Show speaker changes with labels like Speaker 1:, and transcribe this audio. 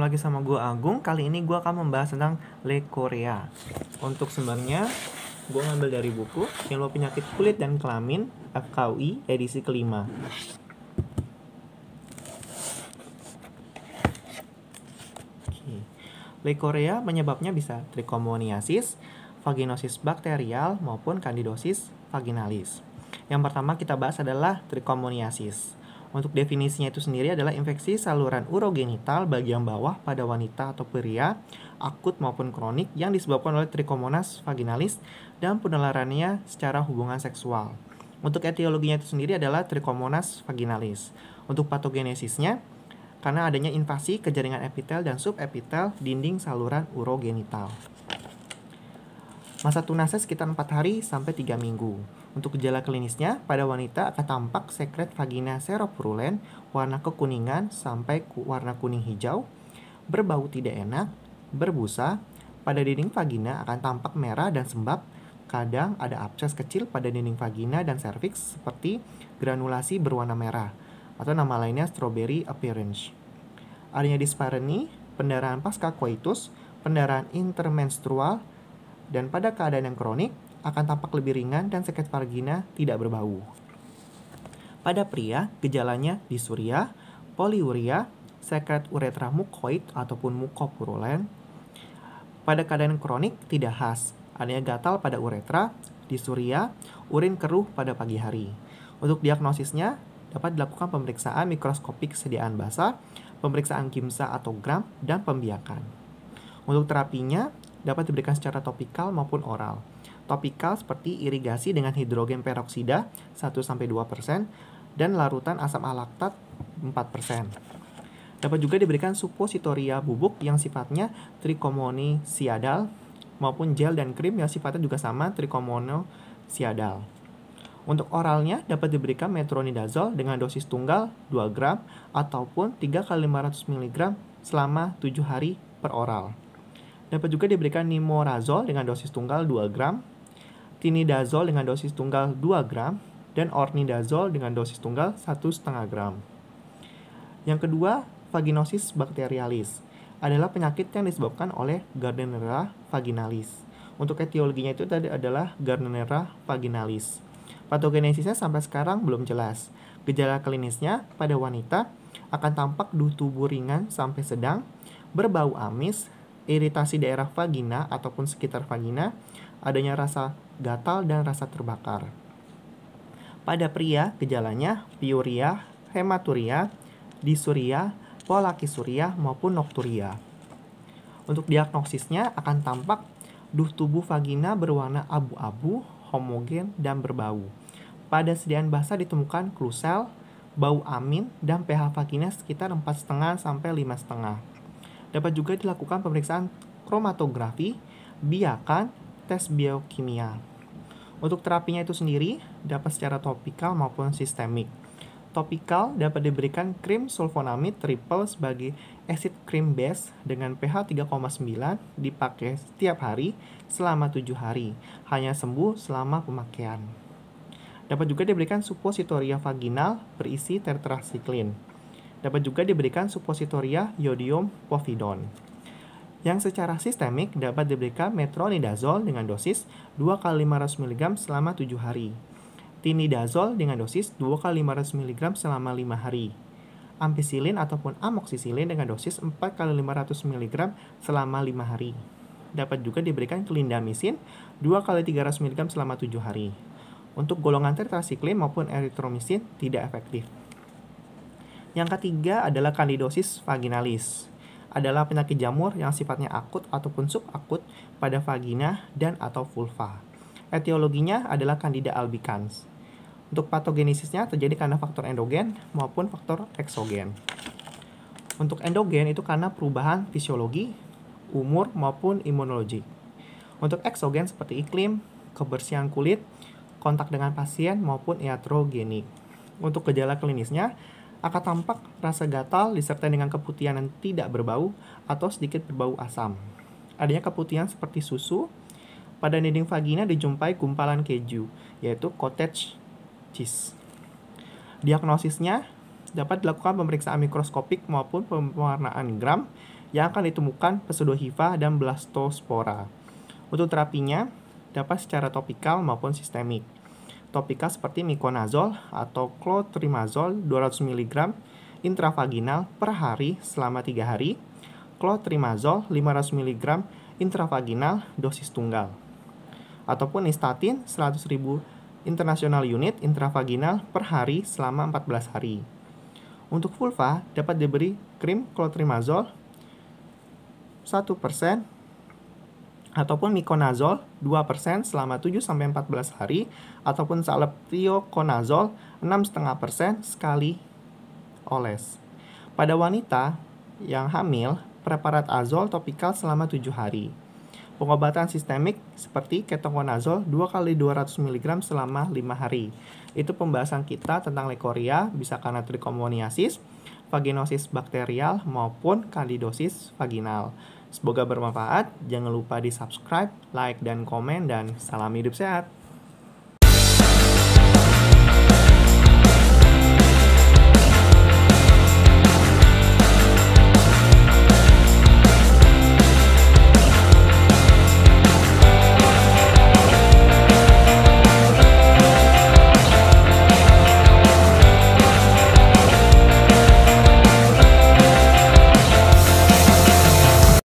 Speaker 1: Ketemu lagi sama gue Agung. Kali ini gue akan membahas tentang leukorea. Untuk sumbernya, gue ngambil dari buku Ilmu Penyakit Kulit dan Kelamin FKUI edisi kelima. Leukorea penyebabnya bisa trichomoniasis, vaginosis bakterial maupun candidosis vaginalis. Yang pertama kita bahas adalah trichomoniasis. Untuk definisinya itu sendiri adalah infeksi saluran urogenital bagian bawah pada wanita atau pria, akut maupun kronik yang disebabkan oleh Trichomonas vaginalis dan penularannya secara hubungan seksual. Untuk etiologinya itu sendiri adalah Trichomonas vaginalis. Untuk patogenesisnya, karena adanya invasi ke jaringan epitel dan subepitel dinding saluran urogenital. Masa tunasnya sekitar 4 hari sampai 3 minggu. Untuk gejala klinisnya, pada wanita akan tampak sekret vagina seropurulen, warna kekuningan sampai warna kuning hijau, berbau tidak enak, berbusa, pada dinding vagina akan tampak merah dan sembab, kadang ada abses kecil pada dinding vagina dan serviks seperti granulasi berwarna merah, atau nama lainnya strawberry appearance. Adanya dispareunia, pendarahan pasca coitus, pendarahan intermenstrual, dan pada keadaan yang kronik akan tampak lebih ringan dan sekret vagina tidak berbau. Pada pria, gejalanya disuria, poliuria, sekret uretra mukoid ataupun mukopurulen. Pada keadaan kronik tidak khas, adanya gatal pada uretra, disuria, urin keruh pada pagi hari. Untuk diagnosisnya dapat dilakukan pemeriksaan mikroskopik kesediaan basa, pemeriksaan kimsa atau gram, dan pembiakan. Untuk terapinya dapat diberikan secara topikal maupun oral. Topikal seperti irigasi dengan hidrogen peroksida 1-2% dan larutan asam alaktat 4%. Dapat juga diberikan suppositoria bubuk yang sifatnya trichomonisiadal maupun gel dan krim yang sifatnya juga sama trichomonosiadal. Untuk oralnya dapat diberikan metronidazole dengan dosis tunggal 2 gram ataupun 3x500 mg selama 7 hari per oral. Dapat juga diberikan nimorazole dengan dosis tunggal 2 gram, tinidazole dengan dosis tunggal 2 gram, dan ornidazole dengan dosis tunggal 1,5 gram. Yang kedua, vaginosis bakterialis adalah penyakit yang disebabkan oleh Gardnerella vaginalis. Untuk etiologinya itu tadi adalah Gardnerella vaginalis. Patogenesisnya sampai sekarang belum jelas. Gejala klinisnya pada wanita akan tampak duh tubuh ringan sampai sedang, berbau amis, iritasi daerah vagina ataupun sekitar vagina, adanya rasa gatal dan rasa terbakar. Pada pria, gejalanya piuria, hematuria, disuria, polakisuria maupun nokturia. Untuk diagnosisnya akan tampak duh tubuh vagina berwarna abu-abu, homogen, dan berbau. Pada sediaan basa ditemukan klusel, bau amin, dan pH vagina sekitar 4,5 sampai 5,5. Dapat juga dilakukan pemeriksaan kromatografi, biakan, tes biokimia. Untuk terapinya itu sendiri dapat secara topikal maupun sistemik. Topikal dapat diberikan krim sulfonamid triple sebagai acid cream base dengan pH 3,9 dipakai setiap hari selama 7 hari. Hanya sembuh selama pemakaian. Dapat juga diberikan suppositoria vaginal berisi tetracycline. Dapat juga diberikan suppositoria iodium povidone. Yang secara sistemik dapat diberikan metronidazole dengan dosis 2x500 mg selama 7 hari. Tinidazole dengan dosis 2x500 mg selama 5 hari. Ampicillin ataupun amoxicillin dengan dosis 4x500 mg selama 5 hari. Dapat juga diberikan clindamycin 2x300 mg selama 7 hari. Untuk golongan tetracycline maupun erythromycin tidak efektif. Yang ketiga adalah candidosis vaginalis. Adalah penyakit jamur yang sifatnya akut ataupun subakut pada vagina dan atau vulva. Etiologinya adalah Candida albicans. Untuk patogenesisnya terjadi karena faktor endogen maupun faktor eksogen. Untuk endogen itu karena perubahan fisiologi, umur maupun imunologi. Untuk eksogen seperti iklim, kebersihan kulit, kontak dengan pasien maupun iatrogenik. Untuk gejala klinisnya akan tampak rasa gatal disertai dengan keputihan yang tidak berbau atau sedikit berbau asam. Adanya keputihan seperti susu. Pada dinding vagina dijumpai gumpalan keju, yaitu cottage cheese. Diagnosisnya dapat dilakukan pemeriksaan mikroskopik maupun pewarnaan gram yang akan ditemukan pseudohifa dan blastospora. Untuk terapinya dapat secara topikal maupun sistemik. Topikal seperti miconazole atau clotrimazole 200 mg intravaginal per hari selama 3 hari, clotrimazole 500 mg intravaginal dosis tunggal, ataupun nystatin 100.000 international unit intravaginal per hari selama 14 hari. Untuk vulva dapat diberi krim clotrimazole 1% ataupun miconazole 2% selama 7-14 hari, ataupun salep thioconazole 6,5% sekali oles. Pada wanita yang hamil, preparat azol topikal selama 7 hari. Pengobatan sistemik seperti ketoconazole 2 kali 200 mg selama 5 hari. Itu pembahasan kita tentang leukoria, bisa karena trichomoniasis, vaginosis bakterial, maupun kandidosis vaginal. Semoga bermanfaat. Jangan lupa di subscribe, like, dan komen, dan salam hidup sehat.